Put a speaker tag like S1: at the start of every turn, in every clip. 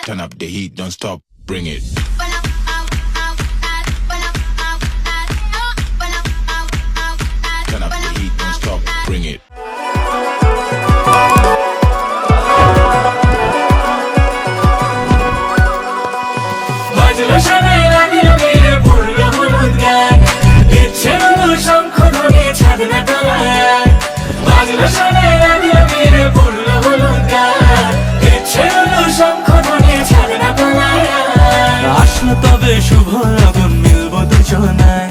S1: Turn up the heat, don't stop, bring it. Turn up the heat, don't stop, bring it.
S2: তবে শুভ লগন মিলব দুজনায়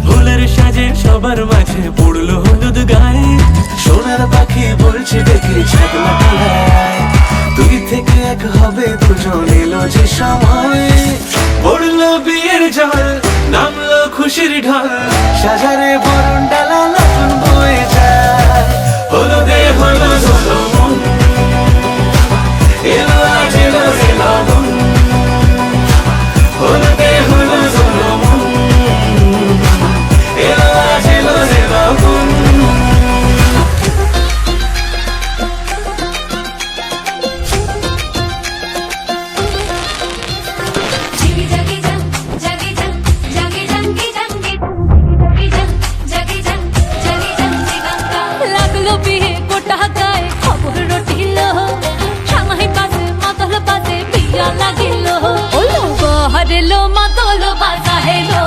S2: ফুলের সাজে সবার মাঝে পড়লো হলুদ গায়ে সোনার পাখি বলছে দেখে ছাগলা তলায় দুই থেকে এক হবে দুজন এলো যে সময় পড়লো বিয়ের জল নামলো খুশির ঢল সাজারে বরণ ডালা নতুন বয়ে যায় হলুদে হলুদ হলো মন এলো আজ এলো রে লগন হলুদে হলুদ হলো মন এলো আজ এলো রে লগন
S3: Hello, matolo basa hello.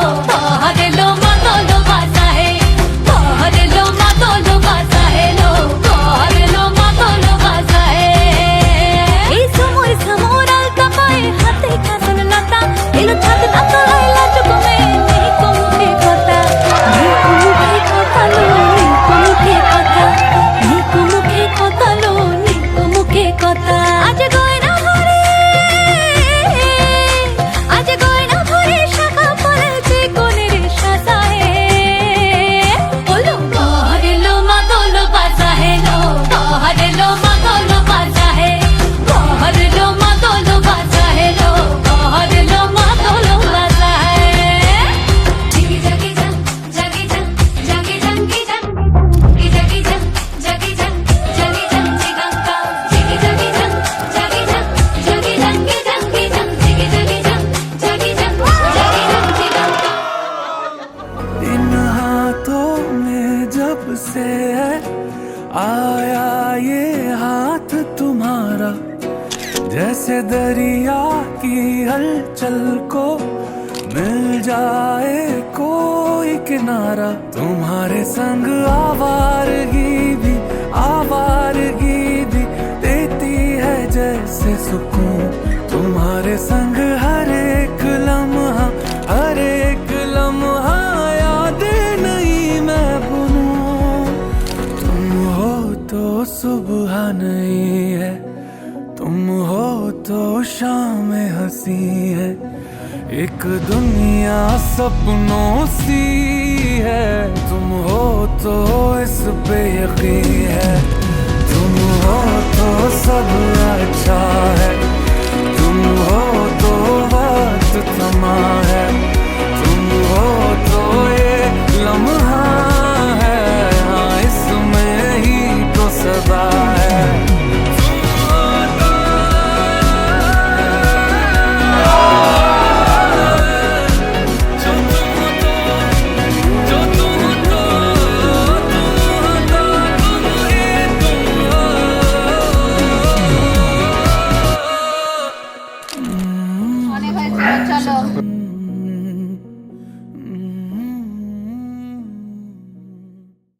S3: Hello, matolo basa hey. Hello, matolo basa hello. Hello, matolo basa hey. Ei samor samor al kapai hate kasan nata. Elo chat nata laila jukume nahi komukhe kotha. Nahi komukhe kotha lo nahi komukhe kotha. Nahi komukhe kotha lo nahi komukhe kotha. Aaj goina hore.
S2: से आया ये हाथ तुम्हारा जैसे दरिया की हलचल को मिल जाए कोई किनारा तुम्हारे संग आवारगी भी देती है जैसे सुकून तुम्हारे संग हर एक लम्हा सुबह नहीं है तुम हो तो शाम हंसी है एक दुनिया सपनों सी है तुम हो तो इस पे यकीन है तुम हो तो सब अच्छा है तुम हो तो वक्त थमा है तुम हो तो ये लम्हा है हाँ इसमें ही तो सदा है
S3: অনেক হয়েছে চলো